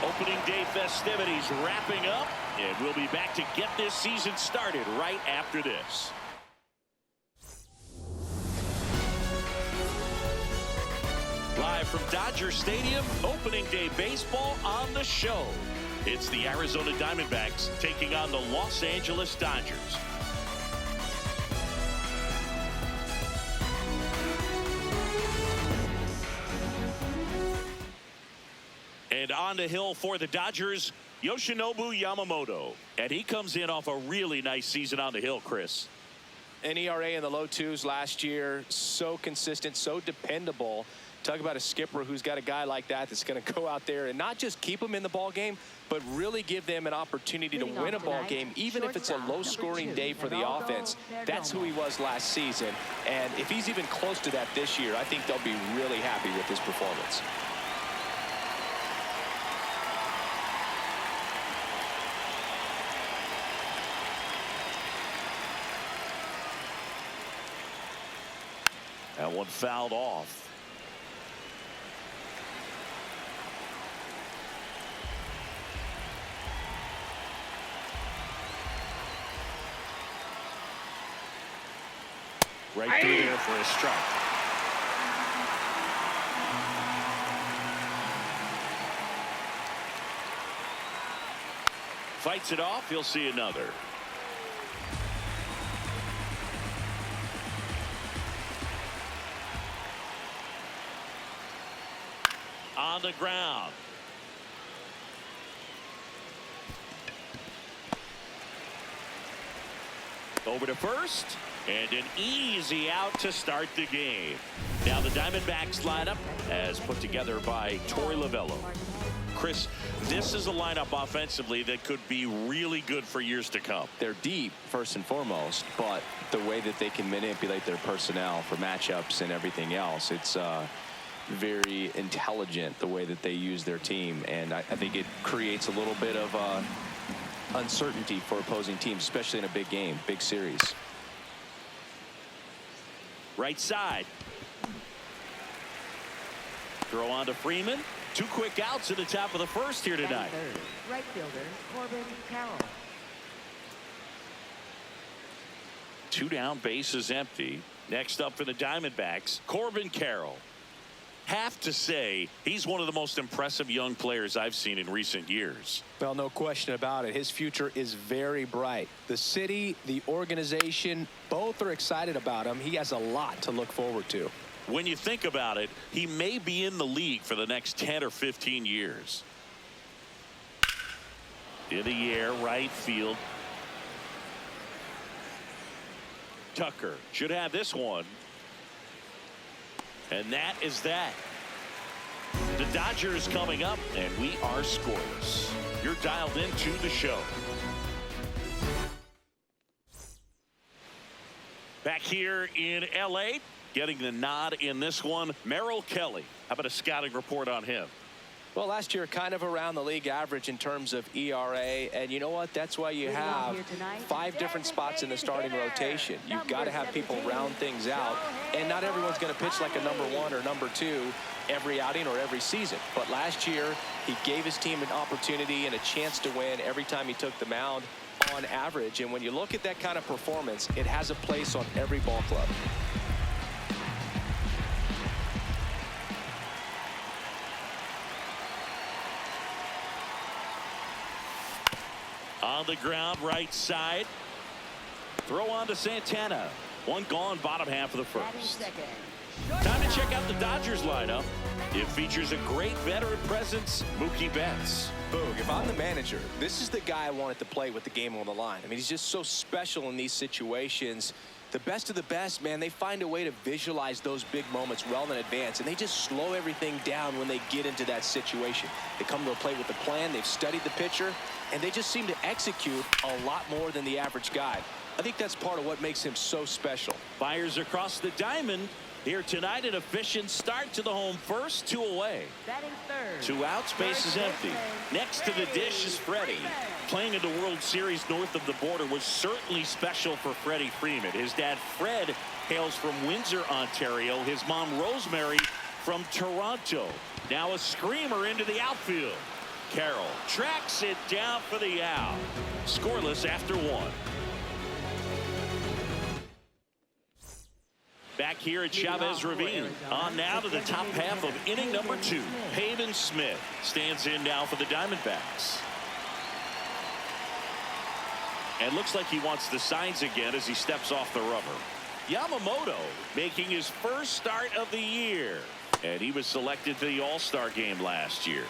Opening day festivities wrapping up, and we'll be back to get this season started right after this. Live from Dodger Stadium, opening day baseball on the show. It's the Arizona Diamondbacks taking on the Los Angeles Dodgers. And on the hill for the Dodgers, Yoshinobu Yamamoto. And he comes in off a really nice season on the hill, Chris. An ERA in the low twos last year. So consistent, so dependable. Talk about a skipper who's got a guy like that that's going to go out there and not just keep them in the ball game, but really give them an opportunity to win a ball game, even if it's a low-scoring day for the offense. That's who he was last season. And if he's even close to that this year, I think they'll be really happy with his performance. That one fouled off. Right through there for a strike. Fights it off. He'll see another. On the ground. Over to first. And an easy out to start the game. Now the Diamondbacks lineup as put together by Torey Lovullo. Chris, this is a lineup offensively that could be really good for years to come. They're deep, first and foremost, but the way that they can manipulate their personnel for matchups and everything else, it's very intelligent the way that they use their team. And I think it creates a little bit of uncertainty for opposing teams, especially in a big game, big series. Right side. Throw on to Freeman. 2 quick outs at the top of the first here tonight. Right fielder Corbin Carroll. 2 down, bases empty. Next up for the Diamondbacks, Corbin Carroll. Have to say he's one of the most impressive young players I've seen in recent years. Well, no question about it. His future is very bright. The city, the organization, both are excited about him. He has a lot to look forward to. When you think about it, he may be in the league for the next 10 or 15 years. In the air, right field. Tucker should have this one. And that is that. The Dodgers coming up, and we are scoreless. You're dialed into the show. Back here in L.A., getting the nod in this one, Merrill Kelly. How about a scouting report on him? Well, last year, kind of around the league average in terms of ERA. And you know what? That's why you have 5 different spots in the starting rotation. You've got to have people round things out. And not everyone's going to pitch like a number 1 or number 2 every outing or every season. But last year, he gave his team an opportunity and a chance to win every time he took the mound on average. And when you look at that kind of performance, it has a place on every ball club. On the ground, right side. Throw on to Santana. 1 gone, bottom half of the first. Time to check out the Dodgers lineup. It features a great veteran presence, Mookie Betts. Boog, if I'm the manager, this is the guy I wanted to play with the game on the line. I mean, he's just so special in these situations. The best of the best, man, they find a way to visualize those big moments well in advance, and they just slow everything down when they get into that situation. They come to a plate with a plan, they've studied the pitcher, and they just seem to execute a lot more than the average guy. I think that's part of what makes him so special. Fires across the diamond. Here tonight, an efficient start to the home first, 2 away. 2 outs, base is empty. Next to the dish is Freddie. Playing in the World Series north of the border was certainly special for Freddie Freeman. His dad, Fred, hails from Windsor, Ontario. His mom, Rosemary, from Toronto. Now a screamer into the outfield. Carroll tracks it down for the out. Scoreless after 1. Back here at Chavez Ravine. On now to the top half of inning number 2. Pavin Smith stands in now for the Diamondbacks. And looks like he wants the signs again as he steps off the rubber. Yamamoto making his first start of the year. And he was selected for the All-Star game last year.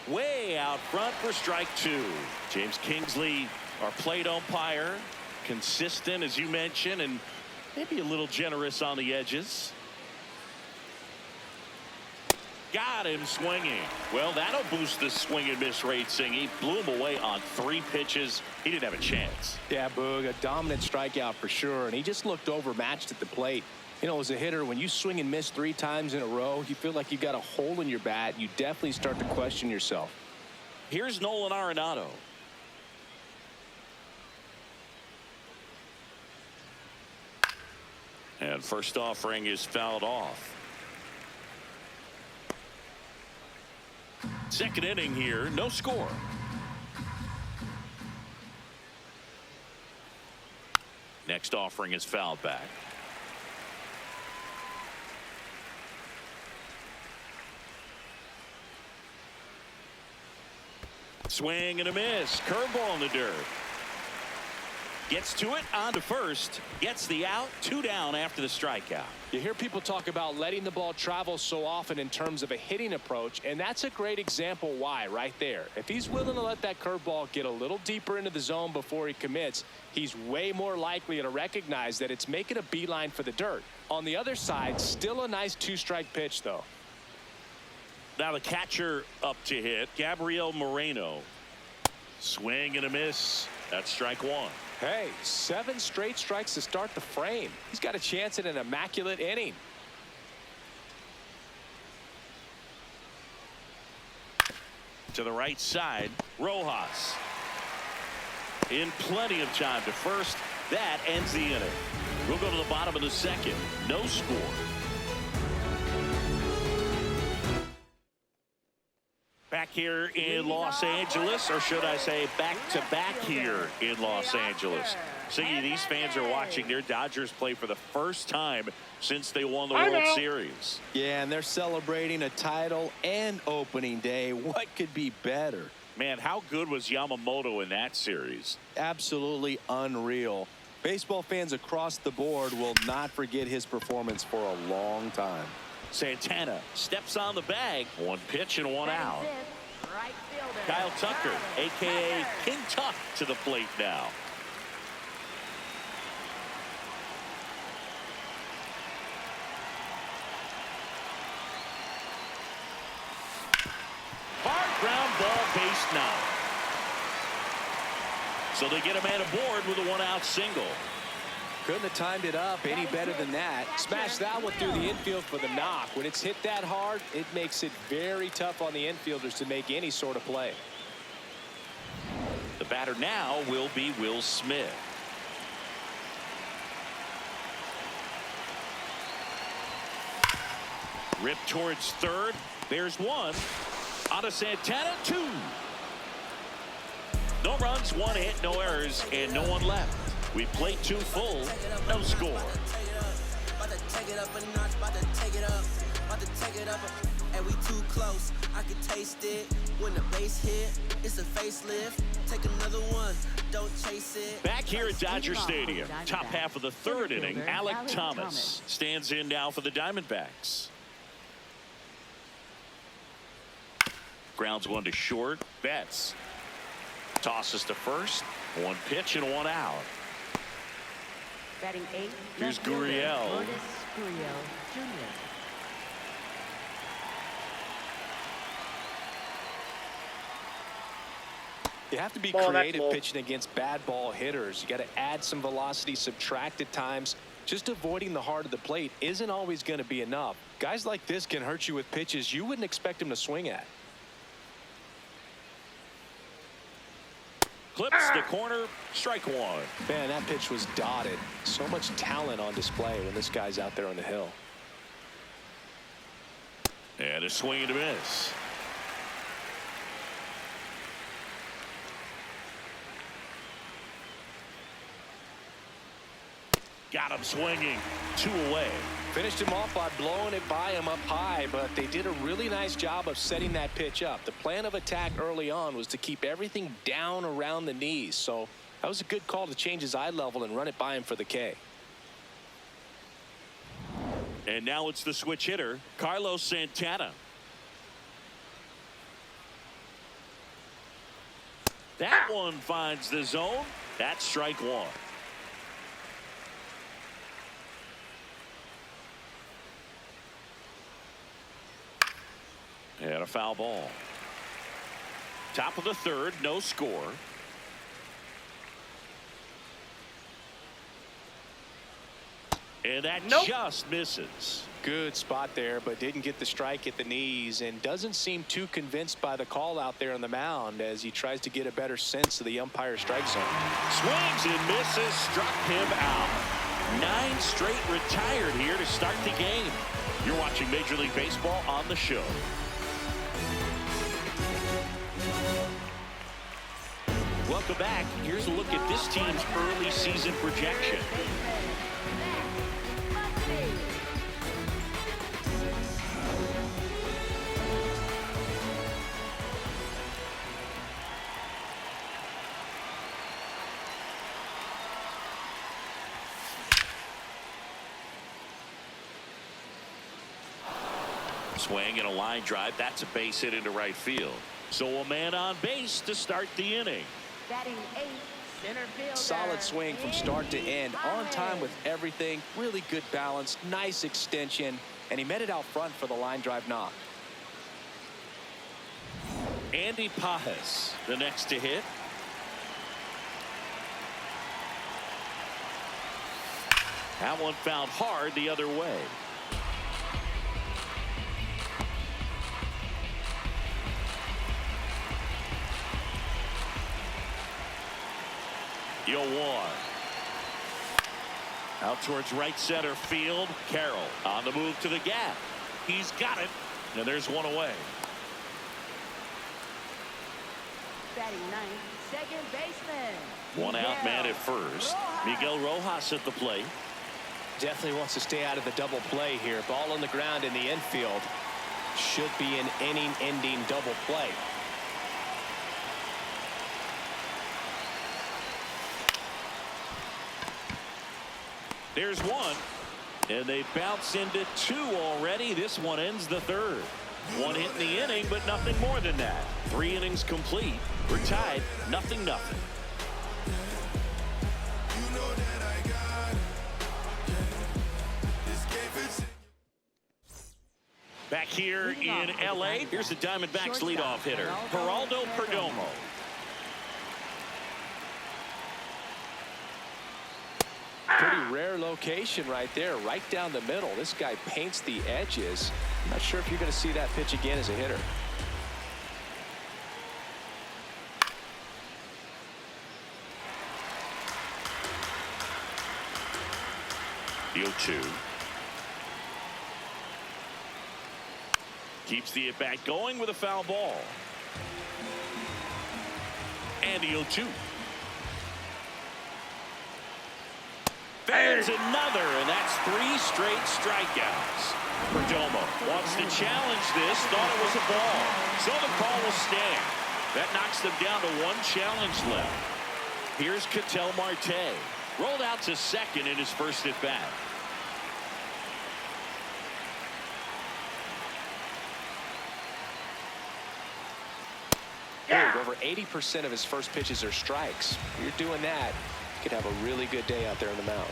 Way out front for strike 2. James Kingsley, our plate umpire, consistent as you mentioned, and maybe a little generous on the edges. Got him swinging. Well, that'll boost the swing and miss rate. He blew him away on 3 pitches. He didn't have a chance. Yeah, Boog, a dominant strikeout for sure, and he just looked overmatched at the plate. You know, as a hitter, when you swing and miss 3 times in a row, you feel like you've got a hole in your bat. You definitely start to question yourself. Here's Nolan Arenado. And first offering is fouled off. Second inning here, no score. Next offering is fouled back. Swing and a miss. Curveball in the dirt. Gets to it, on to first. Gets the out. 2 down after the strikeout. You hear people talk about letting the ball travel so often in terms of a hitting approach, and that's a great example why right there. If he's willing to let that curveball get a little deeper into the zone before he commits, he's way more likely to recognize that it's making a beeline for the dirt. On the other side, still a nice 2-strike pitch, though. Now the catcher up to hit, Gabriel Moreno. Swing and a miss. That's strike 1. Hey, 7 straight strikes to start the frame. He's got a chance at an immaculate inning. To the right side, Rojas. In plenty of time to first. That ends the inning. We'll go to the bottom of the 2nd. No score. Back here in Los Angeles, or should I say back-to-back here in Los Angeles. See, these fans are watching their Dodgers play for the first time since they won the World Series. Yeah, and they're celebrating a title and opening day. What could be better? Man, how good was Yamamoto in that series? Absolutely unreal. Baseball fans across the board will not forget his performance for a long time. Santana steps on the bag. 1 pitch and 1 out. Kyle Tucker, a.k.a. King Tuck, to the plate now. Hard ground ball, base 9. So they get a man aboard with a 1-out single. Couldn't have timed it up any better than that. Smash that one through the infield for the knock. When it's hit that hard, it makes it very tough on the infielders to make any sort of play. The batter now will be Will Smith. Rip towards third. There's 1. Out of Santana, 2. No runs, 1 hit, no errors, and no one left. We played 2 full, no score. And we too close. I can taste it when the bass hit. It's a facelift. Take another one. Don't chase it. Back here at Dodger Stadium, top half of the 3rd inning, Alec Thomas stands in now for the Diamondbacks. Grounds 1 to short. Betts tosses to first. 1 pitch and 1 out. Batting 8. Here's Gurriel. Jr. You have to be creative pitching against bad ball hitters. You got to add some velocity, subtract at times. Just avoiding the heart of the plate isn't always going to be enough. Guys like this can hurt you with pitches you wouldn't expect them to swing at. Clips the corner, strike 1. Man, that pitch was dotted. So much talent on display when this guy's out there on the hill. And a swing and a miss. Got him swinging. 2 away. Finished him off by blowing it by him up high, but they did a really nice job of setting that pitch up. The plan of attack early on was to keep everything down around the knees, so that was a good call to change his eye level and run it by him for the K. And now it's the switch hitter, Carlos Santana. That one finds the zone. That's strike 1. And a foul ball. Top of the 3rd, no score. And that just misses. Good spot there, but didn't get the strike at the knees and doesn't seem too convinced by the call out there on the mound as he tries to get a better sense of the umpire's strike zone. Swings and misses, struck him out. 9 straight retired here to start the game. You're watching Major League Baseball on the show. Welcome back. Here's a look at this team's early season projection. Swing and a line drive. That's a base hit into right field. So a man on base to start the inning. Batting 8th, center fielder. Solid swing from start to end. On time with everything. Really good balance. Nice extension. And he met it out front for the line drive knock. Andy Pajas, the next to hit. That one found hard the other way. Yo, one. Out towards right center field. Carroll on the move to the gap. He's got it. And there's one away. Batting 9th, second baseman. One out man at first. Miguel Rojas at the plate. Definitely wants to stay out of the double play here. Ball on the ground in the infield. Should be an inning-ending double play. There's one. And they bounce into 2 already. This one ends the 3rd. 1 hit in the inning, but nothing more than that. 3 innings complete. We're tied, 0-0. Back here in L.A., here's the Diamondbacks leadoff hitter, Geraldo Perdomo. Pretty rare location right there, right down the middle. This guy paints the edges. I'm not sure if you're going to see that pitch again as a hitter. The 0-2. Keeps the at-bat going with a foul ball. And the 0-2. There's another, and that's 3 straight strikeouts. Perdomo wants to challenge this, thought it was a ball, so the call will stand. That knocks them down to 1 challenge left. Here's Ketel Marte, rolled out to second in his first at bat. Over 80% of his first pitches are strikes. If you're doing that, you could have a really good day out there on the mound.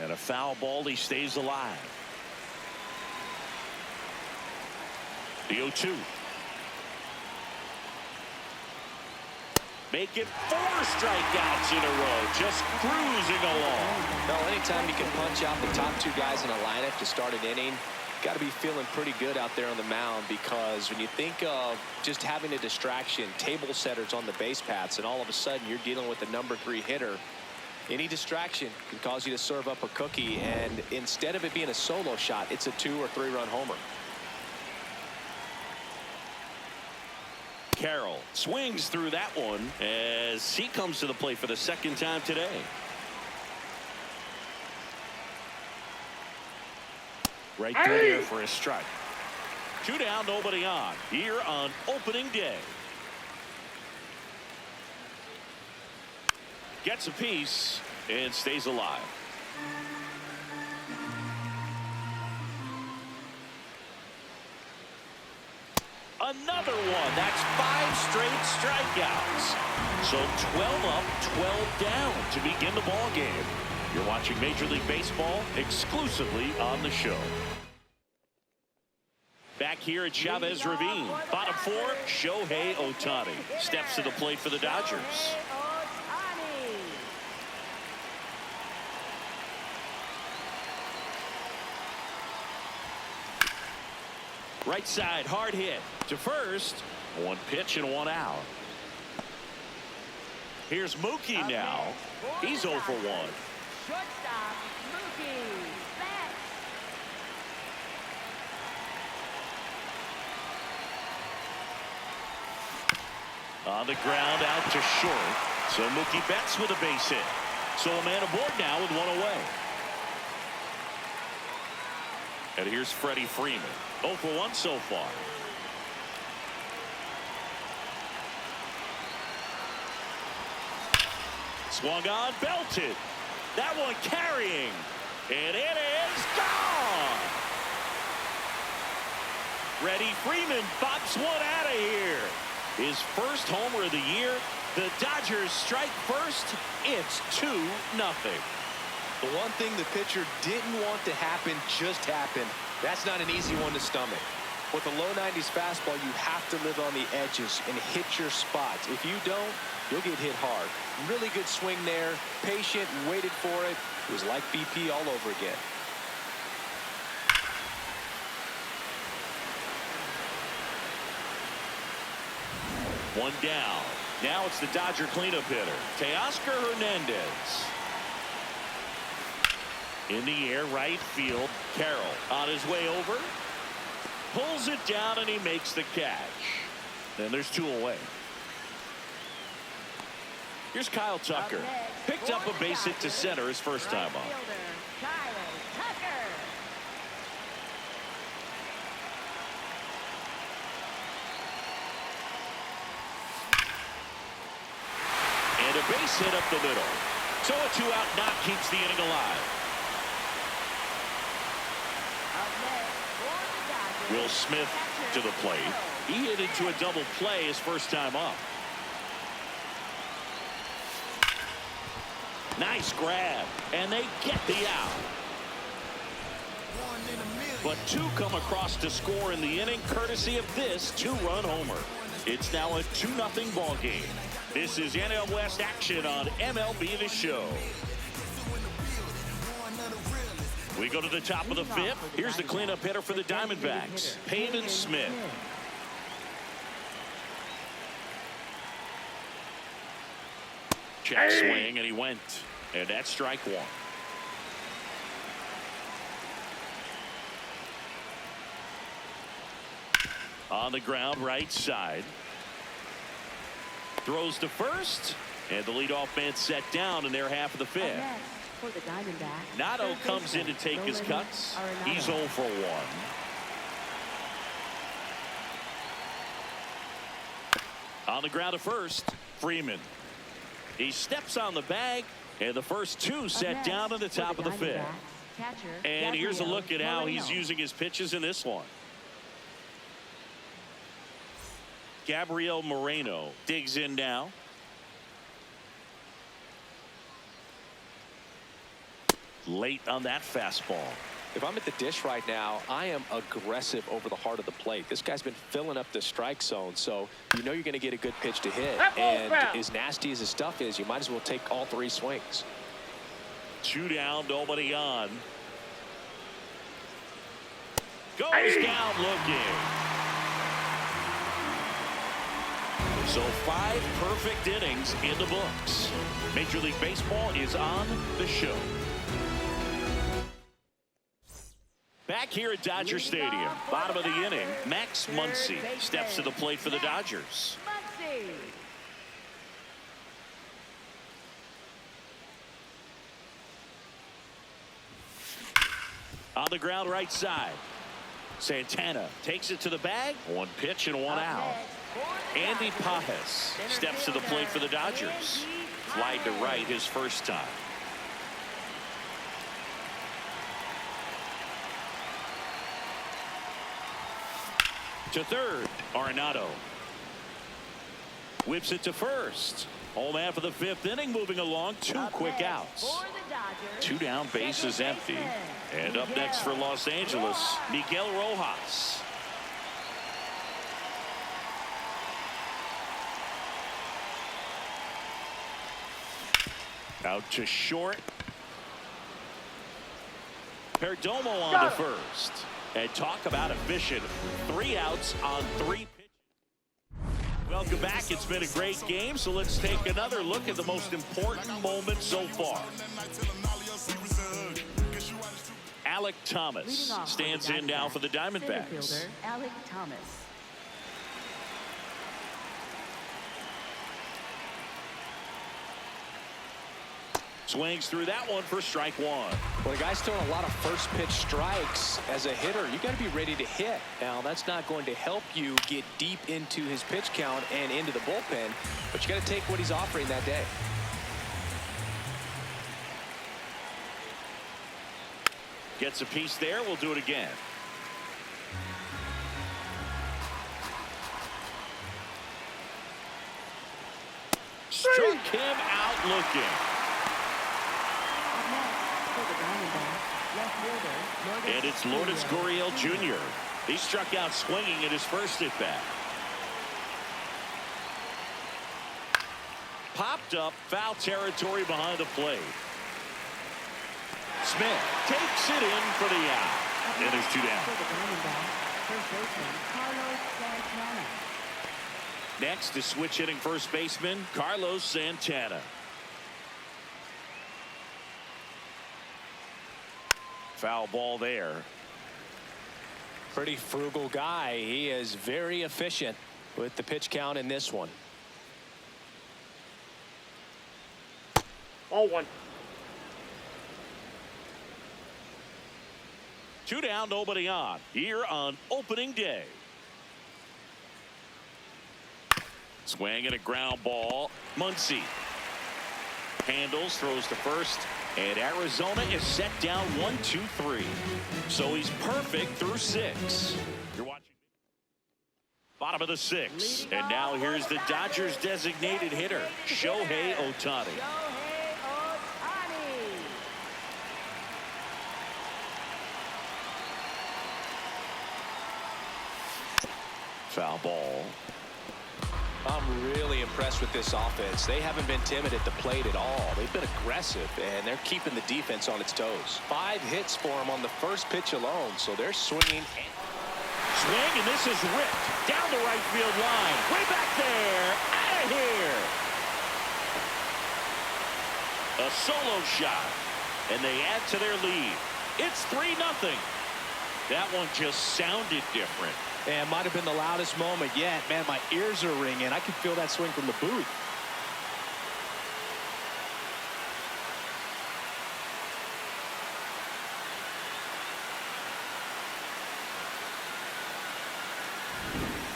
And a foul ball, he stays alive. The 0-2. Make it 4 strikeouts in a row, just cruising along. Well, anytime you can punch out the top 2 guys in a lineup to start an inning, got to be feeling pretty good out there on the mound, because when you think of just having a distraction, table setters on the base paths, and all of a sudden you're dealing with the #3 hitter, any distraction can cause you to serve up a cookie, and instead of it being a solo shot, it's a 2 or 3 run homer. Carroll swings through that one as he comes to the plate for the second time today. Right through there for a strike. 2 down, nobody on here on opening day. Gets a piece and stays alive. Another one. That's 5 straight strikeouts. So 12 up, 12 down to begin the ball game. You're watching Major League Baseball exclusively on the show. Back here at Chavez Ravine, bottom 4, Shohei Ohtani steps to the plate for the Dodgers. Right side, hard hit to first. 1 pitch and 1 out. Here's Mookie now. He's 0 for 1. Shortstop, Mookie Betts. On the ground, out to short. So Mookie Betts with a base hit. So a man aboard now with 1 away. And here's Freddie Freeman. 0 for 1 so far. Swung on, belted. That one carrying. And it is gone. Freddie Freeman pops one out of here. His first homer of the year. The Dodgers strike first. It's 2-0. The one thing the pitcher didn't want to happen just happened. That's not an easy one to stomach. With a low 90s fastball, you have to live on the edges and hit your spots. If you don't, you'll get hit hard. Really good swing there. Patient, waited for it. It was like BP all over again. One down. Now it's the Dodger cleanup hitter, Teoscar Hernandez. In the air, right field. Carroll on his way over. Pulls it down and he makes the catch. And there's 2 away. Here's Kyle Tucker. Picked up a base hit to center his first time up. And a base hit up the middle. So a 2-out knock keeps the inning alive. Will Smith to the plate. He hit into a double play his first time up. Nice grab, and they get the out. But 2 come across to score in the inning, courtesy of this 2-run homer. It's now a 2-0 ball game. This is NL West action on MLB The Show. We go to the top of the 5th. Here's the cleanup hitter for the Diamondbacks, Pavin Smith. Check swing, and he went. And that's strike 1. On the ground, right side. Throws to first, and the leadoff man set down in their half of the 5th. For the Diamondbacks, Nato comes in to take his cuts. He's 0 for 1. On the ground to first, Freeman. He steps on the bag, and the first 2 set down in the top of the 5th. And here's a look at how he's using his pitches in this one. Gabriel Moreno digs in now. Late on that fastball. If I'm at the dish right now, I am aggressive over the heart of the plate. This guy's been filling up the strike zone, so you know you're going to get a good pitch to hit. And as nasty as his stuff is, you might as well take all 3 swings. 2 down, nobody on. Goes down looking. So 5 perfect innings in the books. Major League Baseball is on the show. Back here at Dodger Stadium, bottom of the inning, Max Muncy steps to the plate for the Dodgers. On the ground right side, Santana takes it to the bag. 1 pitch and 1 out. Andy Pajes steps to the plate for the Dodgers. Flied to right his first time. To third, Arenado. Whips it to first. Home half of the 5th inning, moving along. 2 quick outs. 2 down, bases empty. And up next for Los Angeles, Miguel Rojas. Out to short. Perdomo on to first. And talk about efficient. 3 outs on 3 pitches. Welcome back. It's been a great game, so let's take another look at the most important moment so far. Alek Thomas stands in now for the Diamondbacks. Alek Thomas. Swings through that one for strike 1. Well, the guy's throwing a lot of first pitch strikes. As a hitter, you got to be ready to hit. Now, that's not going to help you get deep into his pitch count and into the bullpen, but you got to take what he's offering that day. Gets a piece there. We'll do it again. Struck him out looking. And it's Lourdes Gurriel Jr. He struck out swinging at his first at bat. Popped up, foul territory behind the plate. Smith takes it in for the out. And there's 2 down. Next is switch hitting first baseman Carlos Santana. Foul ball there. Pretty frugal guy. He is very efficient with the pitch count in this one. 0-1. 2 down, nobody on. Here on opening day. Swing and a ground ball. Muncy handles, throws to first. And Arizona is set down 1-2-3. So he's perfect through 6. You're watching bottom of the 6th. And now here's the Dodgers designated hitter, Shohei Ohtani. Foul ball. I'm really impressed with this offense. They haven't been timid at the plate at all. They've been aggressive, and they're keeping the defense on its toes. 5 hits for them on the first pitch alone, so they're swinging. Swing, and this is ripped down the right field line. Way back there. Out of here. A solo shot, and they add to their lead. It's 3-0. That one just sounded different. And might have been the loudest moment yet. Man, my ears are ringing. I can feel that swing from the booth.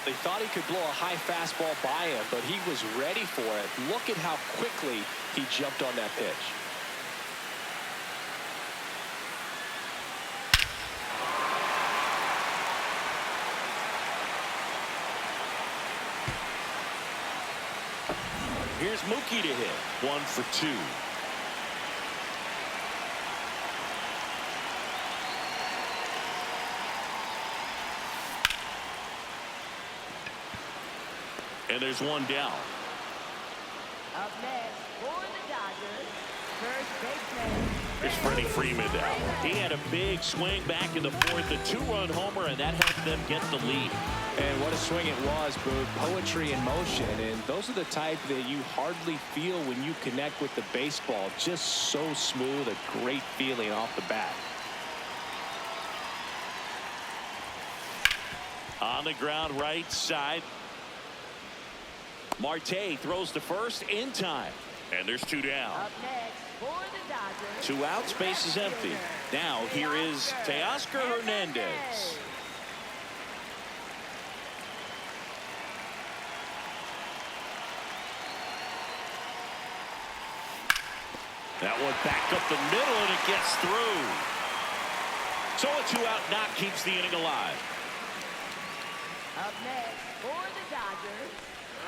They thought he could blow a high fastball by him, but he was ready for it. Look at how quickly he jumped on that pitch. Here's Mookie to hit. 1 for 2. And there's 1 down. Up next for the Dodgers, first baseman Here's Freddie Freeman now. He had a big swing back in the fourth, a two-run homer, and that helped them get the lead. And what a swing it was, Boog. Poetry in motion. And those are the type that you hardly feel when you connect with the baseball. Just so smooth, a great feeling off the bat. On the ground, right side. Marte throws to first in time. And there's two down. Up next for the Dodgers. 2 outs, base is empty. Now here is Teoscar Hernandez. That one back up the middle, and it gets through. So a 2-out knock keeps the inning alive. Up next for the Dodgers.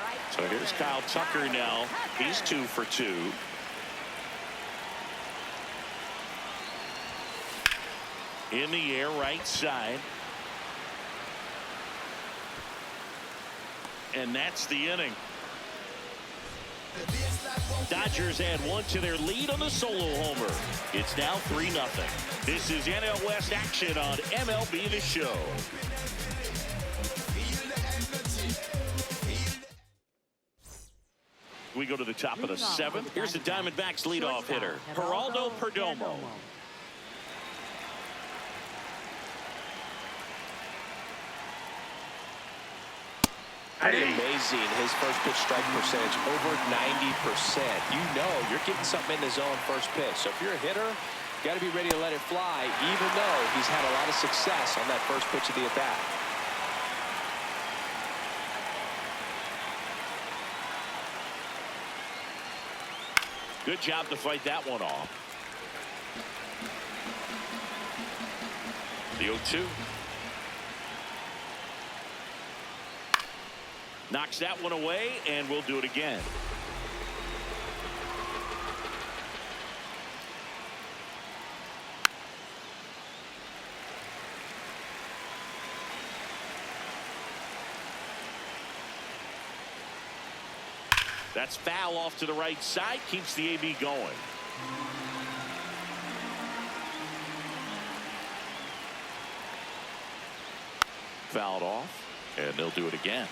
Right So here's Kyle Tucker now. He's 2 for 2. In the air, right side. And that's the inning. Dodgers add 1 to their lead on the solo homer. It's now 3-0. This is NL West action on MLB The Show. We go to the top of the 7th. Here's the Diamondbacks leadoff hitter, Geraldo Perdomo. Pretty amazing, his first pitch strike percentage over 90%. You know you're getting something in the zone first pitch. So if you're a hitter, you got to be ready to let it fly, even though he's had a lot of success on that first pitch of the at-bat. Good job to fight that one off. The 0-2. Knocks that one away, and we'll do it again. That's foul off to the right side, keeps the AB going. Fouled off, and they'll do it again.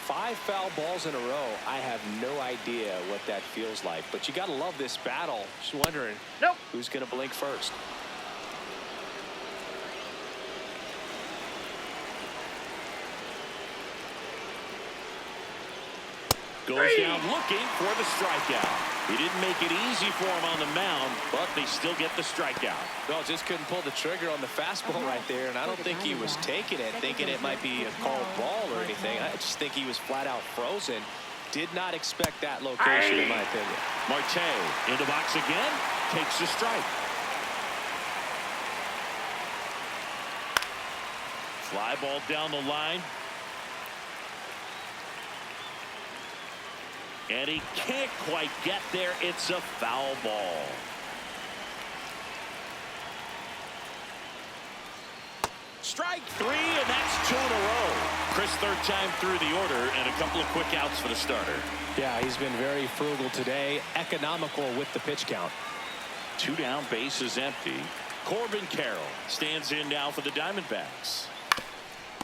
5 foul balls in a row. I have no idea what that feels like, but you got to love this battle. Just wondering who's going to blink first. Goes down looking for the strikeout. He didn't make it easy for him on the mound, but they still get the strikeout. No, just couldn't pull the trigger on the fastball right there, and I don't think he was taking it, thinking it might be a called ball or anything. I just think he was flat out frozen. Did not expect that location, in my opinion. Marte in the box again, takes the strike. Fly ball down the line. And he can't quite get there. It's a foul ball. Strike 3, and that's 2 in a row. Chris, third time through the order, and a couple of quick outs for the starter. Yeah, he's been very frugal today, economical with the pitch count. 2 down, base is empty. Corbin Carroll stands in now for the Diamondbacks.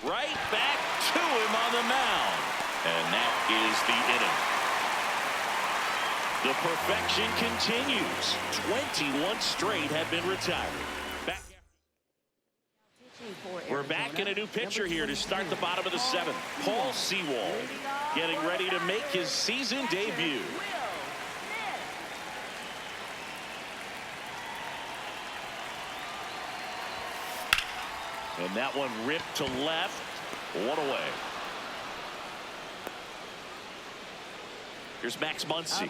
Right back to him on the mound. And that is the inning. The perfection continues. 21 straight have been retired. We're back in a new pitcher here to start the bottom of the 7th. Paul Sewald getting ready to make his season debut. And that one ripped to left. 1 away. Here's Max Muncy.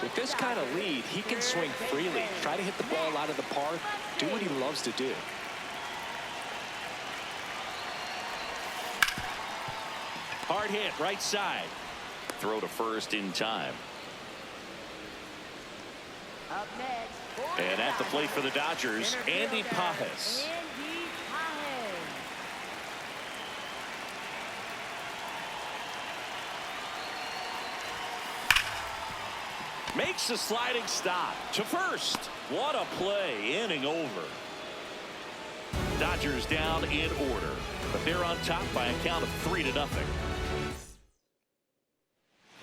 With this kind of lead, he can swing freely, try to hit the ball out of the park, do what he loves to do. Hard hit, right side. Throw to first in time. And at the plate for the Dodgers, Andy Pajes. Makes a sliding stop to first. What a play. Inning over. Dodgers down in order, but they're on top by a count of 3-0.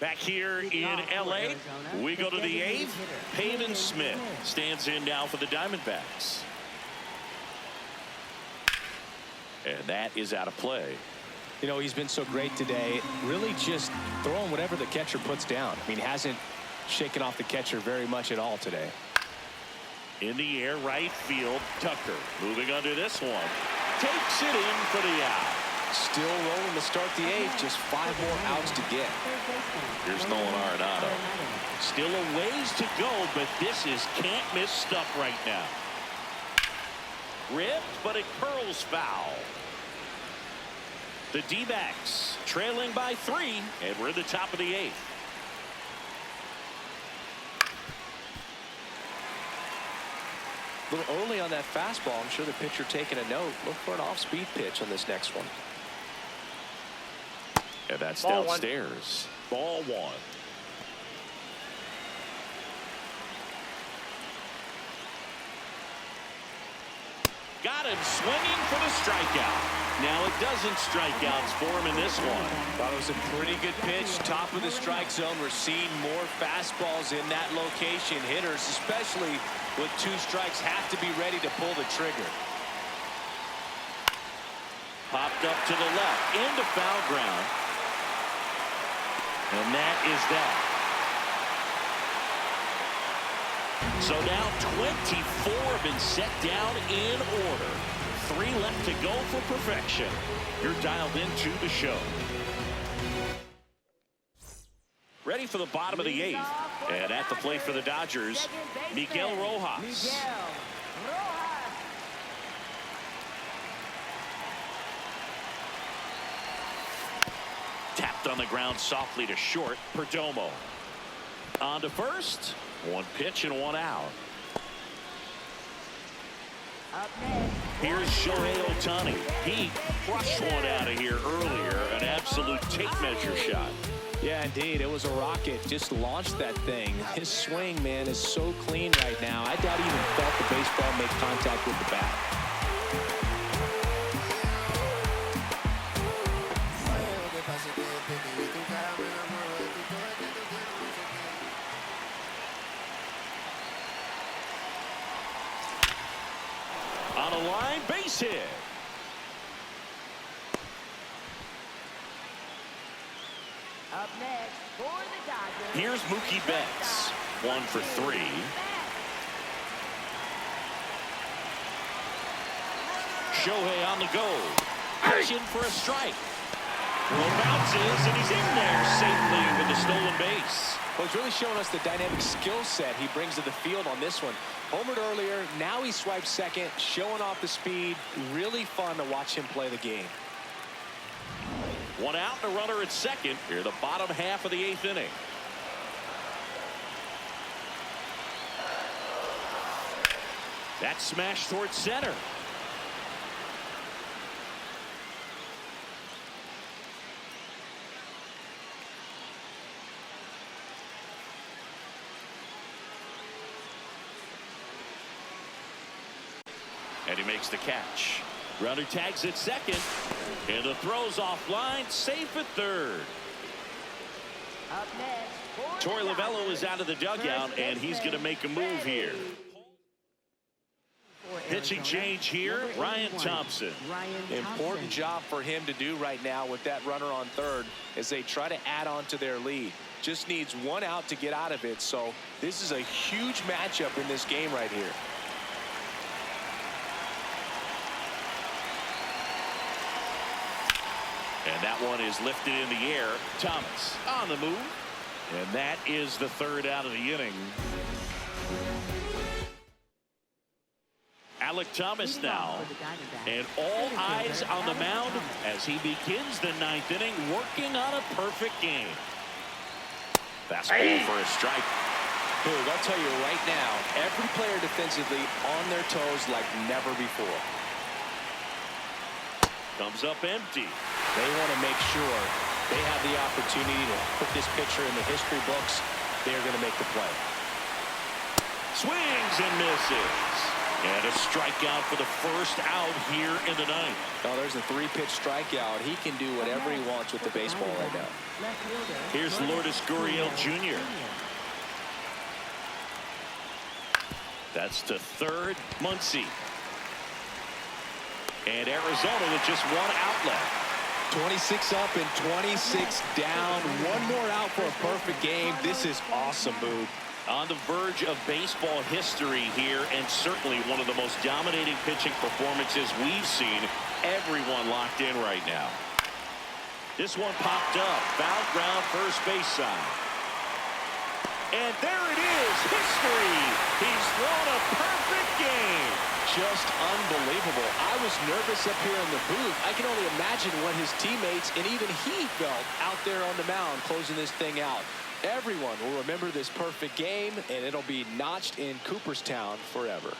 Back here in L.A., we go to the 8th. Pavin Smith stands in now for the Diamondbacks. And that is out of play. You know, he's been so great today. Really just throwing whatever the catcher puts down. I mean, hasn't shaken off the catcher very much at all today. In the air, right field, Tucker moving under this one. Takes it in for the out. Still rolling to start the 8th. Just 5 more outs to get. Here's Nolan Arenado. Still a ways to go, but this is can't miss stuff right now. Ripped, but it curls foul. The D-backs trailing by 3, and we're at the top of the 8th. A little early on that fastball. I'm sure the pitcher taking a note. Look for an off-speed pitch on this next one. And that's downstairs. Ball 1. Got him swinging for the strikeout. Now it doesn't strikeouts for him in this one. Thought it was a pretty good pitch. Top of the strike zone. We're seeing more fastballs in that location. Hitters, especially with 2 strikes, have to be ready to pull the trigger. Popped up to the left into foul ground. And that is that. So now 24 have been set down in order. 3 left to go for perfection. You're dialed into the show. Ready for the bottom of the 8th. And at the plate for the Dodgers, Miguel Rojas. Tapped on the ground softly to short. Perdomo. On to first. 1 pitch and 1 out. Here's Shohei Ohtani. He crushed one out of here earlier. An absolute tape measure shot. Yeah, indeed. It was a rocket. Just launched that thing. His swing, man, is so clean right now. I doubt he even felt the baseball make contact with the bat. On a line, base hit. Up next for the Dodgers. Here's Mookie Betts. 1 for 3. Shohei on the go. Pitching for a strike. Throw bounces, and he's in there safely with the stolen base. Well, he's really showing us the dynamic skill set he brings to the field on this one. Homered earlier, now he swipes second, showing off the speed. Really fun to watch him play the game. 1 out and a runner at second. Here, the bottom half of the 8th inning. That smash towards center. And he makes the catch. Runner tags at second. And the throw's offline. Safe at third. Up next, Torey Lovullo is out of the dugout, and he's going to make a move here. Pitching change here, Ryan Thompson. Important job for him to do right now with that runner on third as they try to add on to their lead. Just needs 1 out to get out of it, so this is a huge matchup in this game right here. And that one is lifted in the air. Thomas on the move. And that is the 3rd out of the inning. Alek Thomas now. And all eyes on the mound as he begins the 9th inning, working on a perfect game. Fastball for a strike. Dude, I'll tell you right now, every player defensively on their toes like never before. Comes up empty. They want to make sure they have the opportunity to put this pitcher in the history books they're going to make the play. Swings and misses. And a strikeout for the first out here in the ninth. Oh, there's a 3-pitch strikeout. He can do whatever he wants with the baseball right now. Here's Lourdes Gurriel Jr. That's to third, Muncy. And Arizona with just one outlet. 26 up and 26 down. One more out for a perfect game. This is awesome, Boog. On the verge of baseball history here, and certainly one of the most dominating pitching performances we've seen. Everyone locked in right now. This one popped up. Foul ground, first base side. And there it is, history. He's thrown a perfect game. Just unbelievable. I was nervous up here in the booth. I can only imagine what his teammates and even he felt out there on the mound closing this thing out. Everyone will remember this perfect game, and it'll be notched in Cooperstown forever.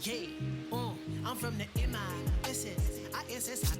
Yeah, I'm from the MISS.